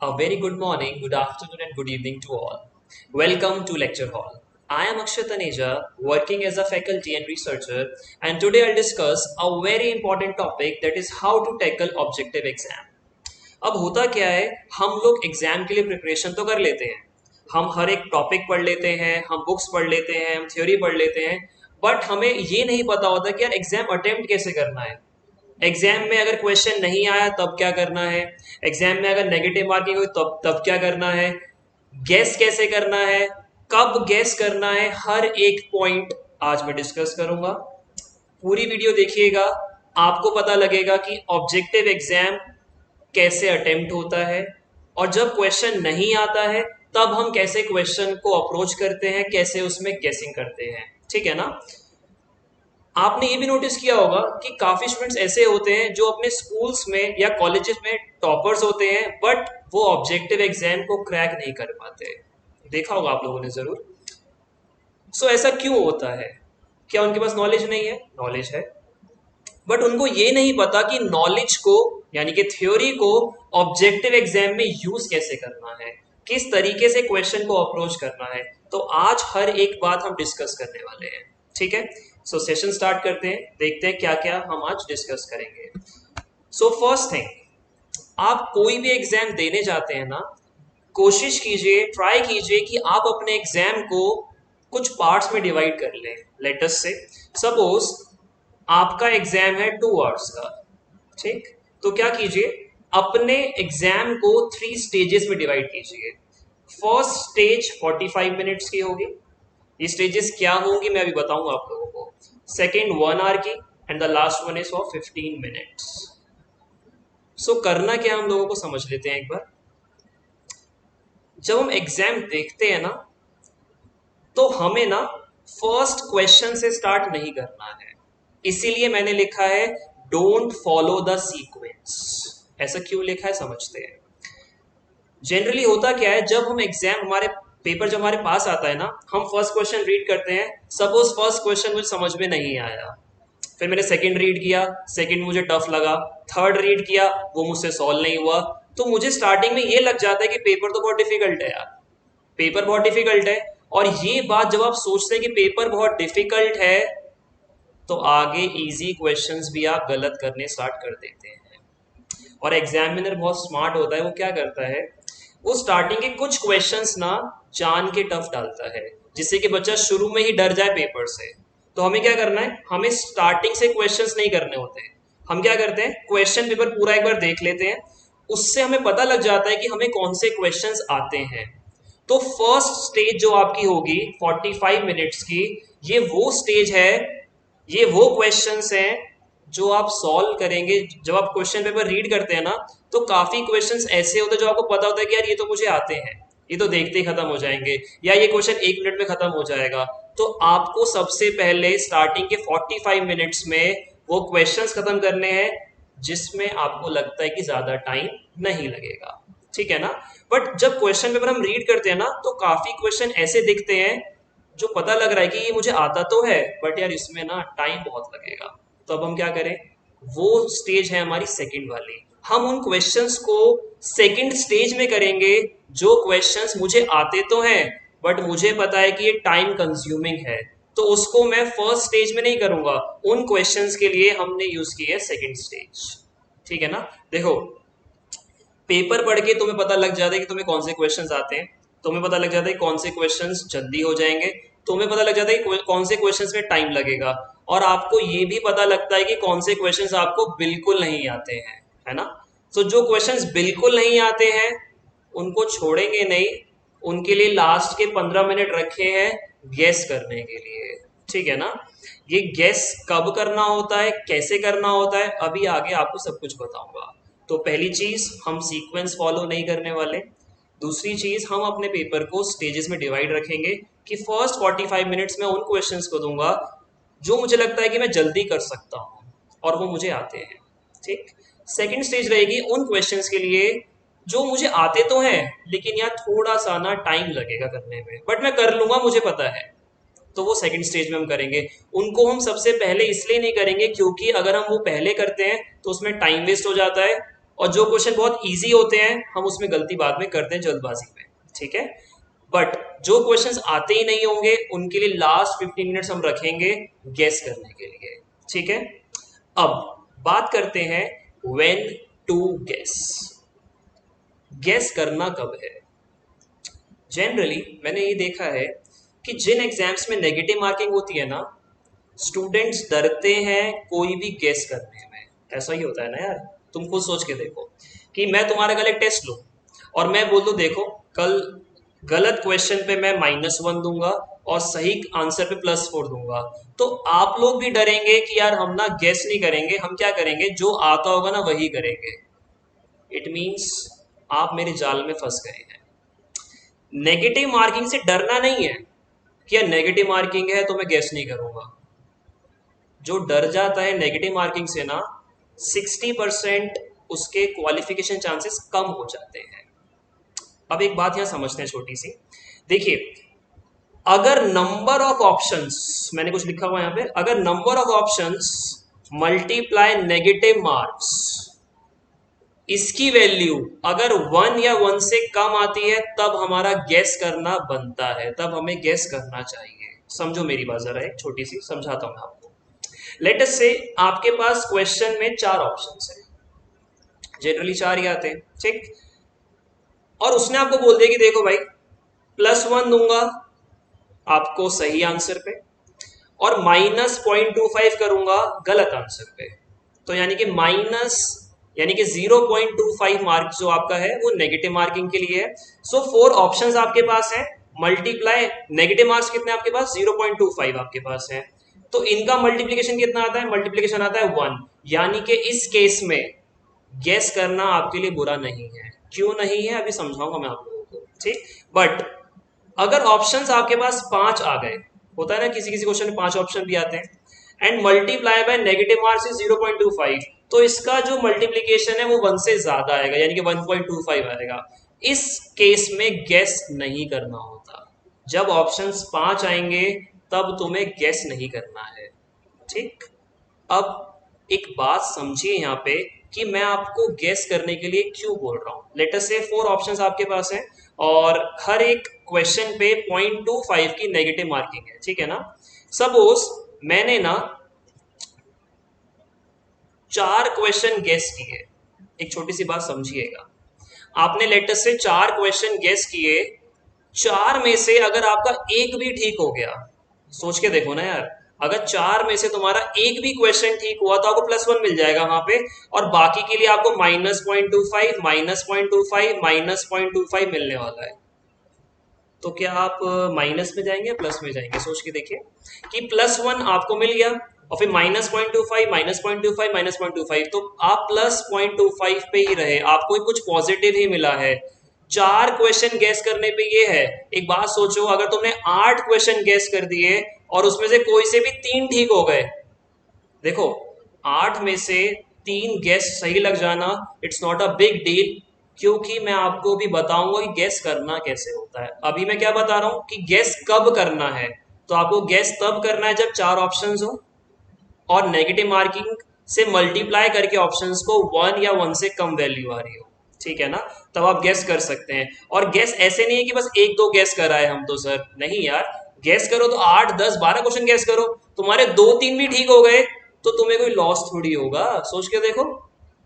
A very good morning, good afternoon, and good evening to all. Welcome to Lecture Hall. I am Akshay Taneja, working as a faculty and researcher, and today I'll discuss a very important topic that is how to tackle objective exam. अब होता क्या है, हम लोग exam के लिए preparation तो कर लेते हैं, हम हर एक टॉपिक पढ़ लेते हैं, हम बुक्स पढ़ लेते हैं, हम थ्योरी पढ़ लेते हैं, बट हमें ये नहीं पता होता कि यार एग्जाम अटेम्प्ट कैसे करना है। एग्जाम में अगर क्वेश्चन नहीं आया तब क्या करना है, एग्जाम में अगर नेगेटिव मार्किंग हुई तब तब क्या करना है, गैस कैसे करना है, कब गैस करना है, हर एक पॉइंट आज मैं डिस्कस करूंगा। पूरी वीडियो देखिएगा, आपको पता लगेगा कि ऑब्जेक्टिव एग्जाम कैसे अटेम्प्ट होता है, और जब क्वेश्चन नहीं आता है तब हम कैसे क्वेश्चन को अप्रोच करते हैं, कैसे उसमें गेसिंग करते हैं। ठीक है ना। आपने ये भी नोटिस किया होगा कि काफी स्टूडेंट्स ऐसे होते हैं जो अपने स्कूल्स में या कॉलेजेस में टॉपर्स होते हैं, बट वो ऑब्जेक्टिव एग्जाम को क्रैक नहीं कर पाते। देखा होगा आप लोगों ने जरूर। सो ऐसा क्यों होता है? क्या उनके पास नॉलेज नहीं है? नॉलेज है, बट उनको ये नहीं पता कि नॉलेज को यानी कि थ्योरी को ऑब्जेक्टिव एग्जाम में यूज कैसे करना है, किस तरीके से क्वेश्चन को अप्रोच करना है। तो आज हर एक बात हम डिस्कस करने वाले हैं। ठीक है, सो सेशन स्टार्ट करते हैं, देखते हैं क्या क्या हम आज डिस्कस करेंगे। सो फर्स्ट थिंग, आप कोई भी एग्जाम देने जाते हैं ना, कोशिश कीजिए, ट्राई कीजिए कि आप अपने एग्जाम को कुछ पार्ट्स में डिवाइड कर लें। लेट अस से सपोज आपका एग्जाम है 2 आवर्स का। ठीक, तो क्या कीजिए, अपने एग्जाम को 3 स्टेजेस में डिवाइड कीजिए। फर्स्ट स्टेज 45 मिनट्स की होगी। ये स्टेजेस क्या होंगी मैं अभी बताऊंगा आप लोगों को। सेकेंड 1 आवर की, and the last one is for 15 minutes. So करना क्या हम लोगों को समझ लेते हैं एक बार। जब हम एग्जाम देखते हैं ना, तो हमें ना फर्स्ट क्वेश्चन से स्टार्ट नहीं करना है। इसीलिए मैंने लिखा है डोंट फॉलो द सीक्वेंस। ऐसा क्यों लिखा है समझते हैं। जनरली होता क्या है, जब हम एग्जाम हमारे पेपर जब हमारे पास आता है ना, हम फर्स्ट क्वेश्चन रीड करते हैं। सपोज फर्स्ट क्वेश्चन मुझे समझ में नहीं आया, फिर मैंने सेकंड रीड किया, सेकंड मुझे टफ लगा, थर्ड रीड किया, वो मुझसे सॉल्व नहीं हुआ। तो मुझे स्टार्टिंग में ये लग जाता है कि पेपर तो बहुत डिफिकल्ट है यार, पेपर बहुत डिफिकल्ट है। और ये बात जब आप सोचते हैं कि पेपर बहुत डिफिकल्ट है, तो आगे इजी क्वेश्चंस भी आप गलत करने स्टार्ट कर देते हैं। और एग्जामिनर बहुत स्मार्ट होता है, वो क्या करता है, वो स्टार्टिंग के कुछ क्वेश्चंस ना जान के टफ डालता है, जिससे कि बच्चा शुरू में ही डर जाए पेपर से। तो हमें क्या करना है, हमें स्टार्टिंग से क्वेश्चंस नहीं करने होते हैं। हम क्या करते हैं, क्वेश्चन पेपर पूरा एक बार देख लेते हैं, उससे हमें पता लग जाता है कि हमें कौन से क्वेश्चंस आते हैं। तो फर्स्ट स्टेज जो आपकी होगी 45 मिनट्स की, ये वो स्टेज है, ये वो क्वेश्चंस हैं जो आप सॉल्व करेंगे। जब आप क्वेश्चन पेपर रीड करते हैं ना, तो काफी क्वेश्चंस ऐसे होते हैं जो आपको पता होता है कि यार ये तो मुझे आते हैं, ये तो देखते ही खत्म हो जाएंगे, या ये क्वेश्चन 1 मिनट में खत्म हो जाएगा। तो आपको सबसे पहले स्टार्टिंग के 45 मिनट्स में वो क्वेश्चंस खत्म करने हैं जिसमें आपको लगता है कि ज्यादा टाइम नहीं लगेगा। ठीक है ना। बट जब क्वेश्चन पेपर हम रीड करते हैं ना, तो काफी क्वेश्चन ऐसे दिखते हैं जो पता लग रहा है कि ये मुझे आता तो है, बट यार इसमें ना टाइम बहुत लगेगा। तो अब हम क्या करें, वो स्टेज है हमारी सेकंड वाली। हम उन क्वेश्चंस को सेकंड स्टेज में करेंगे जो क्वेश्चंस मुझे आते तो हैं, बट मुझे पता है कि ये टाइम कंज्यूमिंग है, तो उसको मैं फर्स्ट स्टेज में नहीं करूंगा। उन क्वेश्चंस के लिए हमने यूज की है सेकंड स्टेज। ठीक है ना। देखो, पेपर पढ़ के तुम्हें पता लग जाता है कि तुम्हें कौन से क्वेश्चंस आते हैं, तुम्हें पता लग जाता है कि कौन से क्वेश्चंस जल्दी हो जाएंगे, तुम्हें पता लग जाता है कि कौन से क्वेश्चंस में टाइम लगेगा, और आपको ये भी पता लगता है कि कौन से क्वेश्चंस आपको बिल्कुल नहीं आते हैं, है ना। तो जो क्वेश्चंस बिल्कुल नहीं आते हैं उनको छोड़ेंगे नहीं, उनके लिए लास्ट के 15 मिनट रखे हैं गैस करने के लिए। ठीक है ना। ये गैस कब करना होता है, कैसे करना होता है, अभी आगे आपको सब कुछ बताऊंगा। तो पहली चीज, हम सीक्वेंस फॉलो नहीं करने वाले। दूसरी चीज, हम अपने पेपर को स्टेजेस में डिवाइड रखेंगे कि फर्स्ट 45 मिनट्स में उन क्वेश्चंस को दूंगा जो मुझे लगता है कि मैं जल्दी कर सकता हूँ और वो मुझे आते हैं। ठीक। सेकंड स्टेज रहेगी उन क्वेश्चंस के लिए जो मुझे आते तो हैं, लेकिन यार थोड़ा सा ना टाइम लगेगा करने में, बट मैं कर लूंगा, मुझे पता है। तो वो सेकंड स्टेज में हम करेंगे। उनको हम सबसे पहले इसलिए नहीं करेंगे क्योंकि अगर हम वो पहले करते हैं तो उसमें टाइम वेस्ट हो जाता है, और जो क्वेश्चन बहुत इजी होते हैं हम उसमें गलती बाद में करते हैं जल्दबाजी में, ठीक है। बट जो क्वेश्चंस आते ही नहीं होंगे उनके लिए लास्ट 15 मिनट्स हम रखेंगे गेस करने के लिए, ठीक है। अब बात करते हैं व्हेन टू गेस। गेस करना कब है? जनरली मैंने ये देखा है कि जिन एग्जाम्स में नेगेटिव मार्किंग होती है ना, स्टूडेंट्स डरते हैं कोई भी गेस करने में। ऐसा ही होता है ना यार, तुम खुद सोच के देखो कि मैं तुम्हारा कल एक टेस्ट लूं और मैं बोल दूं देखो कल गलत क्वेश्चन पे मैं -1 दूंगा और सही आंसर पे +4 दूंगा, तो आप लोग भी डरेंगे कि यार हम ना गेस नहीं करेंगे, हम क्या करेंगे जो आता होगा ना वही करेंगे। इट मीन्स आप मेरे जाल में फंस गए हैं। नेगेटिव मार्किंग से डरना नहीं है कि यार नेगेटिव मार्किंग है तो मैं गेस नहीं करूंगा। जो डर जाता है नेगेटिव मार्किंग से ना, 60% उसके क्वालिफिकेशन चांसेस कम हो जाते हैं। अब एक बात यहां समझते हैं छोटी सी, देखिए अगर नंबर ऑफ ऑप्शंस, मैंने कुछ लिखा हुआ यहां पे, अगर number of options multiply negative marks, इसकी वैल्यू अगर 1 या 1 से कम आती है तब हमारा गेस करना बनता है, तब हमें गेस करना चाहिए। समझो मेरी बात जरा, एक छोटी सी समझाता हूं मैं आपको। लेट अस से आपके पास क्वेश्चन में 4 ऑप्शंस हैं, जनरली 4 ही आते हैं, ठीक। और उसने आपको बोल दिया कि देखो भाई +1 दूंगा आपको सही आंसर पे और -0.25 करूंगा गलत आंसर पे। तो यानी कि यानी कि 0.25 मार्क जो आपका है वो नेगेटिव मार्किंग के लिए है। सो 4 ऑप्शंस आपके पास हैं, मल्टीप्लाई नेगेटिव मार्क्स कितने आपके पास 0.25 आपके पास है, तो इनका मल्टीप्लीकेशन कितना आता है? मल्टीप्लीकेशन आता है 1। यानी कि इस केस में गेस करना आपके लिए बुरा नहीं है। क्यों नहीं है अभी समझाऊंगा मैं आप लोगों को, ठीक। बट अगर ऑप्शंस आपके पास 5 आ गए, होता है ना किसी किसी क्वेश्चन में 5 ऑप्शन भी आते हैं, and multiply by negative marks is 0.25, तो इसका जो मल्टीप्लीकेशन है वो 1 से ज्यादा आएगा, यानी कि 1.25 आएगा। इस केस में गेस नहीं करना होता। जब ऑप्शंस 5 आएंगे तब तुम्हें गेस नहीं करना है, ठीक। अब एक बात समझिए यहाँ पे कि मैं आपको गेस करने के लिए क्यों बोल रहा हूँ। लेट अस से 4 ऑप्शंस आपके पास हैं और हर एक क्वेश्चन पे 0.25 की नेगेटिव मार्किंग है, ठीक है ना। सपोज मैंने ना 4 क्वेश्चन गेस किए, एक छोटी सी बात समझिएगा, आपने लेट अस से 4 क्वेश्चन गेस किए, 4 में से अगर आपका एक भी ठीक हो गया, सोच के देखो ना यार, अगर 4 में से तुम्हारा एक भी क्वेश्चन ठीक हुआ तो आपको +1 मिल जाएगा वहां पे, और बाकी के लिए आपको -0.25 -0.25 -0.25 मिलने वाला है। तो क्या आप माइनस में जाएंगे प्लस में जाएंगे? सोच के देखिए कि +1 आपको मिल गया और फिर -0.25 -0.25 -0.25, तो आप +0.25 पे ही रहे, आपको कुछ पॉजिटिव ही मिला है। 4 क्वेश्चन गैस करने पे ये है। एक बात सोचो, अगर तुमने 8 क्वेश्चन गैस कर दिए और उसमें से कोई से भी 3 ठीक हो गए, देखो 8 में से 3 गैस सही लग जाना it's not a big deal, क्योंकि मैं आपको भी बताऊंगा कि गैस करना कैसे होता है। अभी मैं क्या बता रहा हूं कि गैस कब करना है, तो आपको गैस तब करना है जब 4 ऑप्शंस हो और नेगेटिव मार्किंग से मल्टीप्लाई करके ऑप्शंस को 1 या 1 से कम वैल्यू आ रही हो, ठीक है ना, तब आप गैस कर सकते हैं। और गैस ऐसे नहीं है कि बस 1-2 गैस कराए हम तो सर, नहीं यार, गैस करो तो 8 10 12 क्वेश्चन गैस करो, तुम्हारे 2-3 भी ठीक हो गए तो तुम्हें कोई लॉस थोड़ी होगा। सोच के देखो,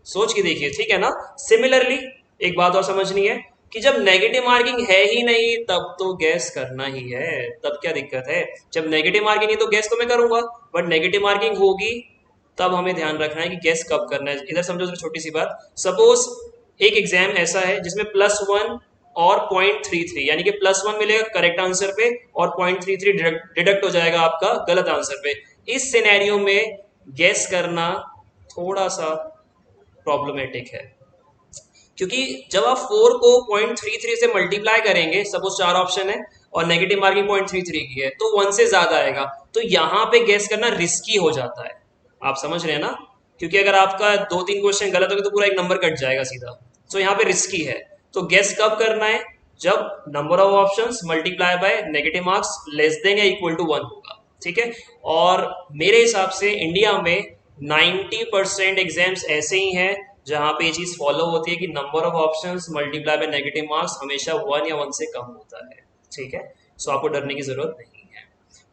सोच के देखिए, ठीक है ना। सिमिलरली एक बात और समझनी है कि जब नेगेटिव मार्किंग है ही नहीं तब तो गैस करना ही है, तब क्या दिक्कत है? जब नेगेटिव मार्किंग है तो गैस तो मैं करूंगा, बट नेगेटिव मार्किंग होगी तब हमें ध्यान रखना है कि गैस कब करना है। इधर समझो छोटी सी बात, सपोज एक एग्जाम ऐसा है जिसमें +1 और 0.33, यानी कि +1 मिलेगा करेक्ट आंसर पे और 0.33 डिडक्ट हो जाएगा आपका गलत आंसर पे। इस सिनेरियो में गैस करना थोड़ा सा प्रॉब्लमेटिक है, क्योंकि जब आप 4 को 0.33 से मल्टीप्लाई करेंगे, सपोज 4 ऑप्शन है और नेगेटिव मार्किंग 0.33 की है तो 1 से ज्यादा आएगा, तो यहां पे गैस करना रिस्की हो जाता है। आप समझ रहे हैं ना, क्योंकि अगर आपका 2-3 क्वेश्चन गलत हो गए तो पूरा एक नंबर कट जाएगा सीधा, तो यहाँ पे रिस्की है। तो गैस कब करना है? जब number of options multiply by negative marks less than या इक्वल टू 1 होगा, ठीक है। और मेरे हिसाब से इंडिया में 90% एग्जाम्स ऐसे ही हैं जहां पे ये चीज फॉलो होती है कि number of options multiply by negative marks हमेशा 1 या 1 से कम होता है। ठीक है, सो आपको डरने की जरूरत नहीं है।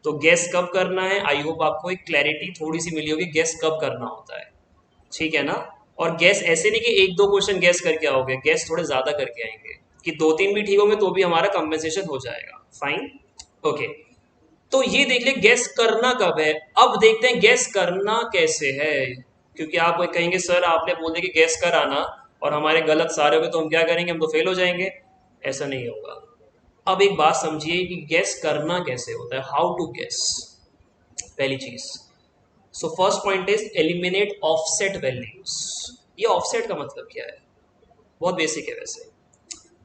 तो गेस कब करना है, आई होप आपको एक क्लैरिटी थोड़ी सी मिली होगी गेस कब करना होता है। ठीक है ना। और गेस ऐसे नहीं कि एक दो क्वेश्चन गेस करके आओगे, गेस थोड़े ज्यादा करके आएंगे कि दो तीन भी ठीक होंगे तो भी हमारा कंपेंसेशन हो जाएगा। Fine, okay. तो ये देख ले गेस करना कब है। अब देखते हैं गेस करना कैसे है, क्योंकि आप कहेंगे सर आपने बोल दिया कि गेस कर आना और हमारे गलत सारे हो गए तो हम क्या करेंगे, हम तो फेल हो जाएंगे। ऐसा नहीं होगा। अब एक बात समझिए कि गेस करना कैसे होता है, हाउ टू गेस। पहली चीज, so first point is eliminate offset values. ये ऑफसेट का मतलब क्या है, बहुत बेसिक है वैसे,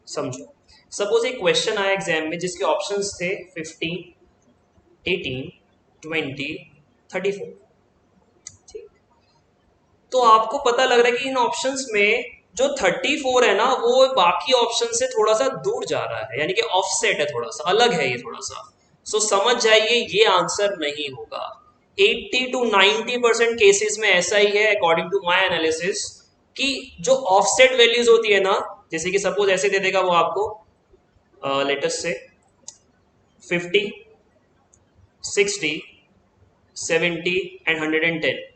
समझो। सपोज एक क्वेश्चन आया एग्जाम में जिसके ऑप्शंस थे 15, 18, 20, 34। ठीक, तो आपको पता लग रहा है कि इन ऑप्शंस में जो 34 है ना वो बाकी ऑप्शन से थोड़ा सा दूर जा रहा है, यानी कि ऑफसेट है, थोड़ा सा अलग है ये थोड़ा सा। सो समझ जाइए ये आंसर नहीं होगा। 80 to 90% केसेस में ऐसा ही है अकॉर्डिंग टू माई एनालिसिस, कि जो ऑफसेट वैल्यूज होती है ना, जैसे कि सपोज ऐसे दे देगा वो आपको, लेटेस्ट से 50, 60, 70 एंड 110।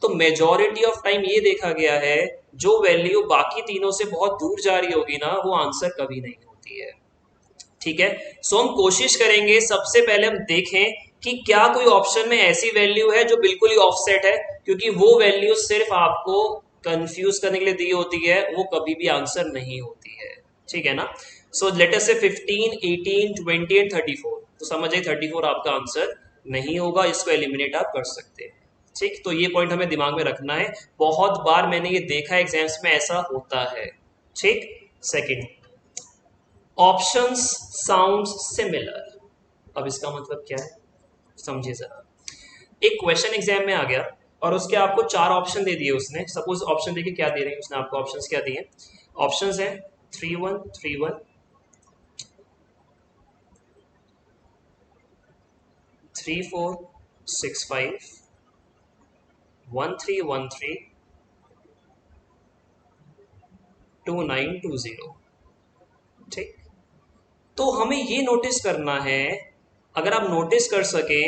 तो मेजोरिटी ऑफ टाइम ये देखा गया है जो वैल्यू बाकी तीनों से बहुत दूर जा रही होगी ना वो आंसर कभी नहीं होती है। ठीक है, सो हम कोशिश करेंगे सबसे पहले हम देखें कि क्या कोई ऑप्शन में ऐसी वैल्यू है जो बिल्कुल ही ऑफसेट है, क्योंकि वो वैल्यू सिर्फ आपको कंफ्यूज करने के लिए दी होती है, वो कभी भी आंसर नहीं होती है। ठीक है ना। सो लेट अस से 15, 18, 20 एंड 34, तो समझिए 34 आपका आंसर नहीं होगा, इसको एलिमिनेट आप कर सकते हैं। ठीक, तो ये पॉइंट हमें दिमाग में रखना है, बहुत बार मैंने ये देखा एग्जाम्स में ऐसा होता है। ठीक, सेकंड, ऑप्शंस साउंड सिमिलर। अब इसका मतलब क्या है समझिए जरा। एक क्वेश्चन एग्जाम में आ गया और उसके आपको चार ऑप्शन दे दिए उसने। सपोज ऑप्शन देखिए क्या दे रहे हैं उसने आपको, ऑप्शंस क्या दिए। ऑप्शंस है 3-1, 3-1, 3-4, 6-5, 1-3, 1-3, 2-9, 2-0। ठीक, तो हमें ये नोटिस करना है, अगर आप नोटिस कर सके,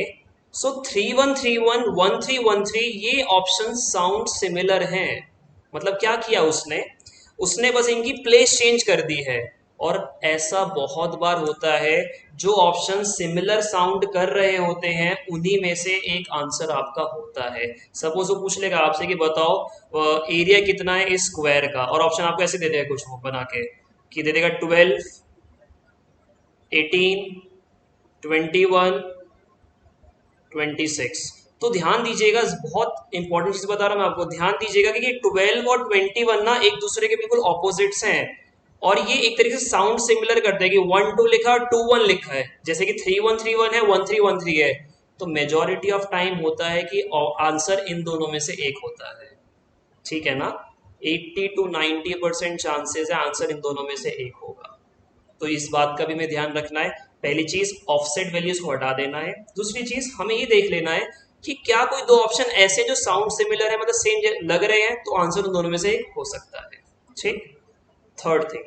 सो 3-1, 3-1, 1-3, 1-3 ये ऑप्शन साउंड सिमिलर हैं। मतलब क्या किया उसने, उसने बस इनकी प्लेस चेंज कर दी है। और ऐसा बहुत बार होता है, जो ऑप्शन सिमिलर साउंड कर रहे होते हैं उन्हीं में से एक आंसर आपका होता है। सपोज वो पूछ लेगा आपसे कि बताओ एरिया कितना है इस स्क्वायर का, और ऑप्शन आपको ऐसे दे देगा कुछ बना के, कि दे देगा 12, 18, 21, 26। तो ध्यान दीजिएगा, बहुत इंपॉर्टेंट चीज बता रहा हूं मैं आपको, ध्यान दीजिएगा कि 12 और 21 ना एक दूसरे के बिल्कुल ऑपोजिट्स हैं। और ये एक तरीके से साउंड सिमिलर करते हैं कि 1-2 लिखा है, 2-1 लिखा है, जैसे कि 3-1, 3-1 है, 1-3, 1-3 है। तो मेजोरिटी ऑफ टाइम होता है कि आंसर इन दोनों में से एक होता है। ठीक है ना, 80 to 90% चांसेस है आंसर इन दोनों में से एक होगा। तो इस बात का भी हमें ध्यान रखना है। पहली चीज ऑफसेट वैल्यूज को हटा देना है। दूसरी चीज हमें ये देख लेना है कि क्या कोई दो ऑप्शन ऐसे जो साउंड सिमिलर है, मतलब सेम लग रहे हैं, तो आंसर उन दोनों में से एक हो सकता है। ठीक, थर्ड थिंग,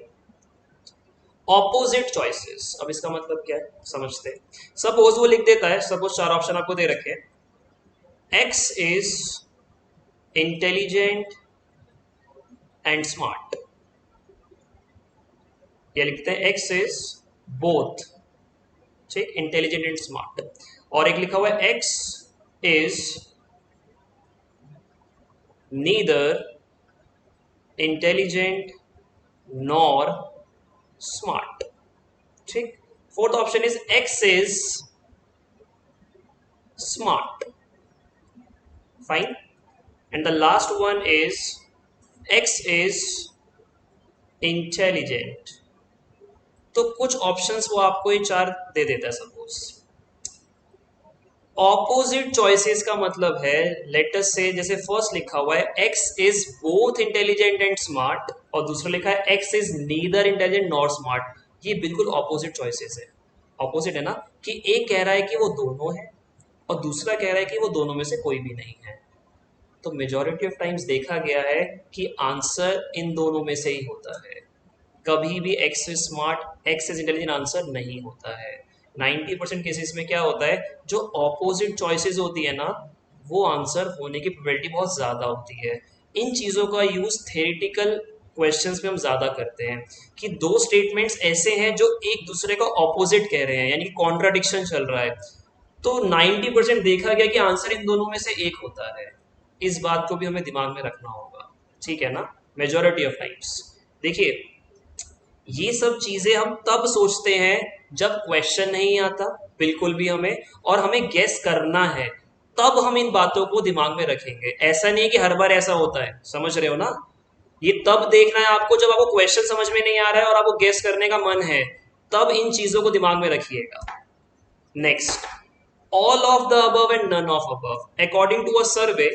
ऑपोजिट चॉइसेस। अब इसका मतलब क्या है समझते हैं। सपोज वो लिख देता है, सपोज चार ऑप्शन आपको दे रखे हैं, X is intelligent and smart, या लिखते हैं एक्स इज बोथ, ठीक, इंटेलिजेंट एंड स्मार्ट। और एक लिखा हुआ है X is neither intelligent nor smart. ठीक, fourth option is X is smart, fine. And the last one is X is intelligent. तो कुछ ऑप्शंस वो आपको ये चार दे देता है। सपोज ऑपोजिट चॉइसेस का मतलब है, लेटस से जैसे फर्स्ट लिखा हुआ है X is both intelligent and smart, और दूसरा लिखा है X is neither intelligent nor smart. ये बिल्कुल ऑपोजिट चॉइसेस है। ऑपोजिट है ना, कि एक कह रहा है कि वो दोनों है और दूसरा कह रहा है कि वो दोनों में से कोई भी नहीं है। तो मेजॉरिटी ऑफ टाइम्स देखा गया है कि आंसर इन दोनों में से ही होता है। कभी भी x is smart, x is intelligent answer नहीं होता है। 90% केसेस में क्या होता है, जो ऑपोजिट चॉइसेस होती है ना, वो आंसर होने की प्रोबेबिलिटी बहुत ज़्यादा होती है। इन चीज़ों का यूज़ थेरेटिकल क्वेश्चंस में हम ज़्यादा करते हैं कि दो स्टेटमेंट्स ऐसे हैं जो एक दूसरे का ऑपोजिट कह रहे हैं, यानी कि कॉन्ट्राडिक्शन चल रहा है, तो 90% देखा गया कि आंसर इन दोनों में से एक होता है। इस बात को भी हमें दिमाग में रखना होगा, ठीक है ना। मेजॉरिटी ऑफ टाइम्स देखिए, ये सब चीजें हम तब सोचते हैं जब क्वेश्चन नहीं आता बिल्कुल भी हमें, और हमें गेस करना है, तब हम इन बातों को दिमाग में रखेंगे। ऐसा नहीं है कि हर बार ऐसा होता है, समझ रहे हो ना। ये तब देखना है आपको जब आपको क्वेश्चन समझ में नहीं आ रहा है और आपको गेस करने का मन है, तब इन चीजों को दिमाग में रखिएगा। Next, all of the above and none of above. According to a survey,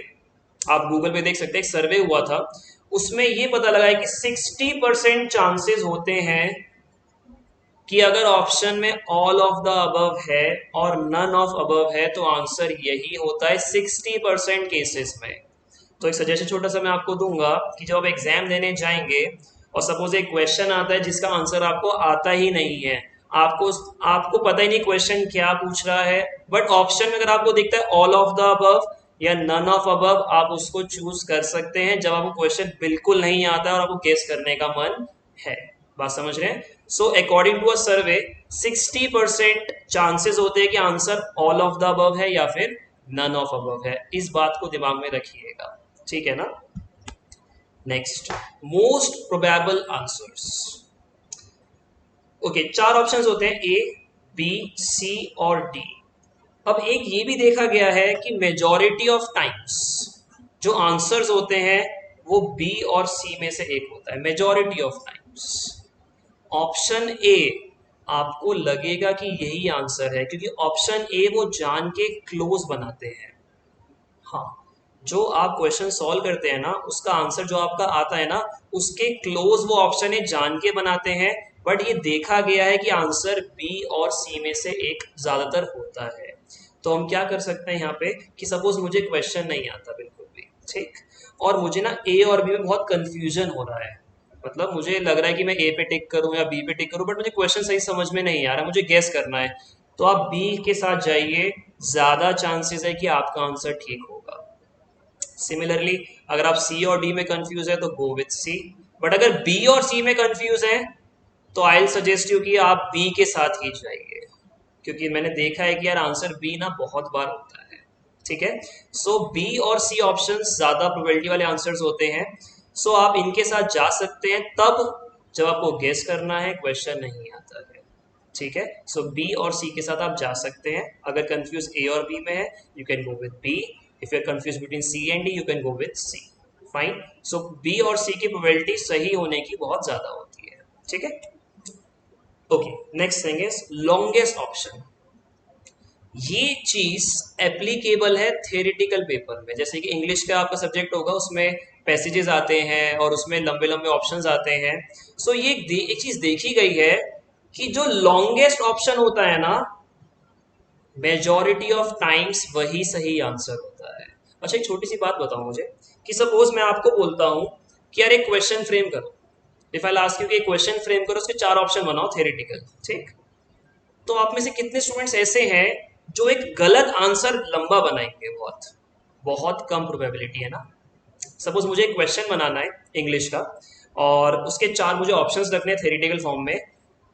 आप गूगल पे देख सकते हैं, एक सर्वे हुआ था, उसमें ये पता लगा है कि 60% चांसेस होते हैं कि अगर ऑप्शन में ऑल ऑफ द अबव है और नन ऑफ अबव है तो आंसर यही होता है 60% केसेस में। तो एक सजेशन छोटा सा मैं आपको दूंगा कि जब आप एग्जाम देने जाएंगे और सपोज एक क्वेश्चन आता है जिसका आंसर आपको आता ही नहीं है, आपको आपको पता ही नहीं क्वेश्चन क्या पूछ रहा है, बट ऑप्शन में अगर आपको दिखता है ऑल ऑफ द अबव या नन ऑफ अबव, आप उसको चूज कर सकते हैं जब आपको क्वेश्चन बिल्कुल नहीं आता है और आपको गेस करने का मन है। बात समझ रहे हैं। So according to a survey 60% chances होते हैं कि answer all of the above है या फिर नन ऑफ अबव है। इस बात को दिमाग में रखिएगा, ठीक है ना। Next, most probable answers. Okay, चार ऑप्शंस होते हैं, ए, बी, सी और डी। अब एक ये भी देखा गया है कि मेजॉरिटी ऑफ टाइम्स जो आंसर्स होते हैं वो बी और सी में से एक होता है, majority of times. Option A आपको लगेगा कि यही आंसर है, क्योंकि ऑप्शन ए वो जान के क्लोज बनाते हैं। हाँ, जो आप क्वेश्चन सॉल्व करते हैं ना, उसका आंसर जो आपका आता है ना, उसके क्लोज वो ऑप्शन ए जान के बनाते हैं। बट ये देखा गया है कि आंसर बी और सी में से एक ज्यादातर होता है। तो हम क्या कर सकते हैं यहाँ पे कि सपोज मुझे क्वेश्चन नहीं आता बिल्कुल भी, ठीक, और मुझे ना ए और बी में बहुत कंफ्यूजन हो रहा है, मतलब मुझे लग रहा है कि मैं ए पे टिक करूं या बी पे टिक करूं, बट मुझे क्वेश्चन सही समझ में नहीं आ रहा, मुझे गेस करना है, तो आप बी के साथ जाइए, ज्यादा चांसेस है कि आपका आंसर ठीक होगा। सिमिलरली अगर आप सी और डी में कंफ्यूज है तो गो विथ सी, बट अगर बी और सी में कंफ्यूज है तो आई विल सजेस्ट यू कि आप बी के साथ ही जाइए, क्योंकि मैंने देखा है कि यार आंसर बी ना बहुत बार होता है, ठीक है। सो बी और सी ऑप्शन ज्यादा प्रोबेबिलिटी वाले आंसर्स होते हैं। सो आप इनके साथ जा सकते हैं तब जब आपको गेस करना है, क्वेश्चन नहीं आता है, ठीक है। सो बी और सी के साथ आप जा सकते हैं। अगर कंफ्यूज ए और बी में है, you can go with B. If you are confuse between C and D, you can go with C. Fine. So B और सी की प्रोबेबिलिटी सही होने की बहुत ज्यादा होती है, ठीक है। Okay, next thing is longest option. ये चीज एप्लीकेबल है थ्योरेटिकल पेपर में, जैसे कि इंग्लिश का आपका सब्जेक्ट होगा, उसमें पैसेजेस आते हैं और उसमें लंबे लंबे ऑप्शंस आते हैं। सो ये एक चीज देखी गई है कि जो लॉन्गेस्ट ऑप्शन होता है ना, मेजॉरिटी ऑफ टाइम्स वही सही आंसर होता है। अच्छा, एक छोटी सी बात बताओ मुझे कि सपोज मैं आपको बोलता हूं कि यार एक क्वेश्चन फ्रेम करो। इफ आई आस्क यू कि एक क्वेश्चन फ्रेम करो, उसके चार ऑप्शन बनाओ थ्योरेटिकल, ठीक, तो आप में से कितने स्टूडेंट्स ऐसे हैं जो एक गलत आंसर लंबा बनाएंगे? बहुत बहुत कम प्रोबेबिलिटी है ना। सपोज मुझे एक क्वेश्चन बनाना है इंग्लिश का और उसके चार मुझे ऑप्शंस रखने हैं थ्योरेटिकल फॉर्म में,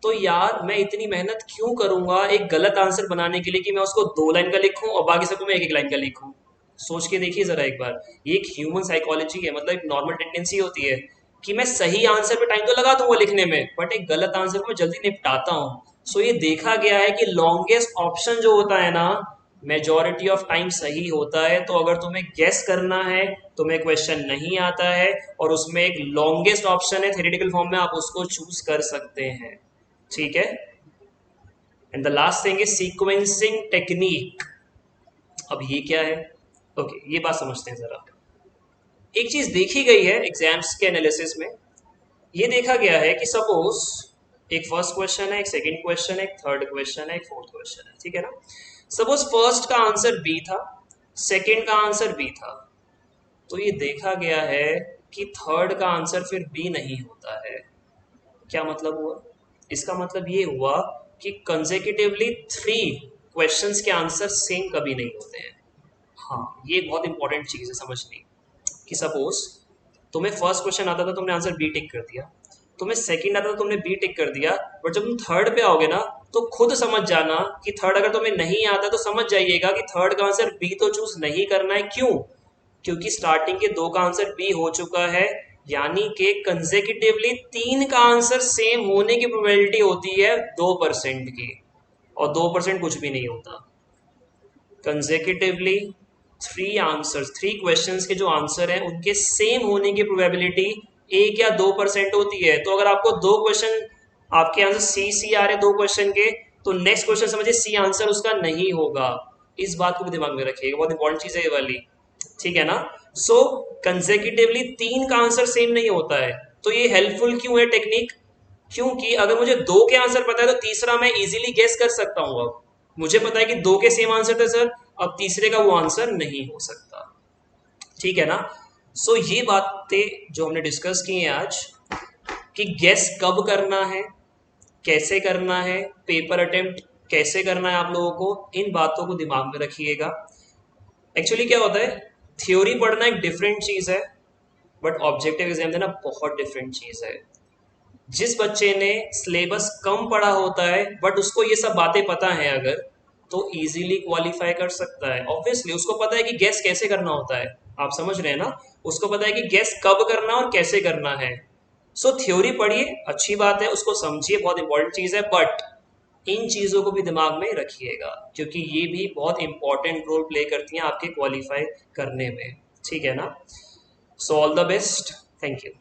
तो यार मैं इतनी मेहनत क्यों करूंगा एक गलत आंसर बनाने के लिए कि मैं उसको 2 लाइन का लिखूं और बाकी सबको मैं एक एक लाइन का लिखूं? सोच के देखिए जरा एक बार, ये एक ह्यूमन साइकोलॉजी है, मतलब एक नॉर्मल टेंडेंसी होती है कि मैं सही आंसर पे टाइम तो लगा दूंगा लिखने में, बट एक गलत आंसर को मैं जल्दी निपटाता हूँ। सो ये देखा गया है कि लॉन्गेस्ट ऑप्शन जो होता है ना, मेजॉरिटी ऑफ टाइम सही होता है। तो अगर तुम्हें गेस करना है, तुम्हें क्वेश्चन नहीं आता है और उसमें एक लॉन्गेस्ट ऑप्शन है थ्योरेटिकल फॉर्म में, आप उसको चूज कर सकते हैं, ठीक है। And the last thing is sequencing technique. अब ये क्या है? ओके, ये बात समझते हैं जरा। एक चीज देखी गई है एग्जाम्स के एनालिसिस में, ये देखा गया है कि सपोज एक फर्स्ट क्वेश्चन है, एक सेकंड क्वेश्चन है, एक थर्ड क्वेश्चन है, एक फोर्थ क्वेश्चन है, ठीक है ना। सपोज फर्स्ट का आंसर बी था, सेकंड का आंसर बी था, तो ये देखा गया है कि थर्ड का आंसर फिर बी नहीं होता है। क्या मतलब हुआ? इसका मतलब ये हुआ कि कंसेक्यूटिवली 3 क्वेश्चंस के आंसर सेम कभी नहीं होते हैं। हाँ, ये एक बहुत इंपॉर्टेंट चीज है समझनी। कि सपोज तुम्हें फर्स्ट क्वेश्चन आता था, तुमने आंसर बी टिक कर दिया, तुम्हें सेकंड आता था, तुमने बी टिक कर दिया, बट जब तुम थर्ड पे आओगे ना, तो खुद समझ जाना कि थर्ड अगर तुम्हें नहीं आता तो समझ जाइएगा कि थर्ड का आंसर बी तो चूज नहीं करना है। क्यों? क्योंकि स्टार्टिंग के 2 का आंसर बी हो चुका है, यानी कि कंसेक्यूटिवली 3 का आंसर सेम होने की प्रोबेबिलिटी होती है 2% की, और 2% कुछ भी नहीं होता। कंसेक्यूटिवली 3 क्वेश्चंस के जो आंसर हैं उनके सेम होने की प्रोबेबिलिटी 1 या 2% होती है। तो अगर आपको 2 क्वेश्चन आपके आंसर सी आ रहे 2 क्वेश्चन के, तो नेक्स्ट क्वेश्चन समझिए सी आंसर उसका नहीं होगा। इस बात को भी दिमाग में रखिएगा, बहुत इंपॉर्टेंट चीज है ये वाली। ठीक है ना? सो कंसेक्यूटिवली 3 का आंसर सेम नहीं होता है। तो ये हेल्पफुल क्यों है टेक्निक? क्योंकि अगर मुझे 2 के आंसर पता है तो तीसरा मैं इजीली गेस कर सकता हूं। अब मुझे पता है कि 2 के सेम आंसर थे सर, अब तीसरे का वो आंसर नहीं हो सकता। ठीक है ना? सो ये बातें जो हमने डिस्कस की हैं आज, कि गेस कब करना है, कैसे करना है, पेपर अटेम्प्ट कैसे करना है आप लोगों को, इन बातों को दिमाग में रखिएगा। एक्चुअली क्या होता है, थ्योरी पढ़ना एक डिफरेंट चीज है, बट ऑब्जेक्टिव एग्जाम देना बहुत डिफरेंट चीज है। जिस बच्चे ने सिलेबस कम पढ़ा होता है बट उसको ये सब बातें पता है अगर, तो इजीली क्वालिफाई कर सकता है। ऑब्वियसली उसको पता है कि गैस कैसे करना होता है। आप समझ रहे हैं ना? उसको पता है कि गैस कब करना और कैसे करना है। सो थ्योरी पढ़िए, अच्छी बात है, उसको समझिए, बहुत इंपॉर्टेंट चीज है, बट इन चीजों को भी दिमाग में रखिएगा, क्योंकि ये भी बहुत इंपॉर्टेंट रोल प्ले करती हैं आपके क्वालिफाई करने में। ठीक है ना? So all the best, thank you.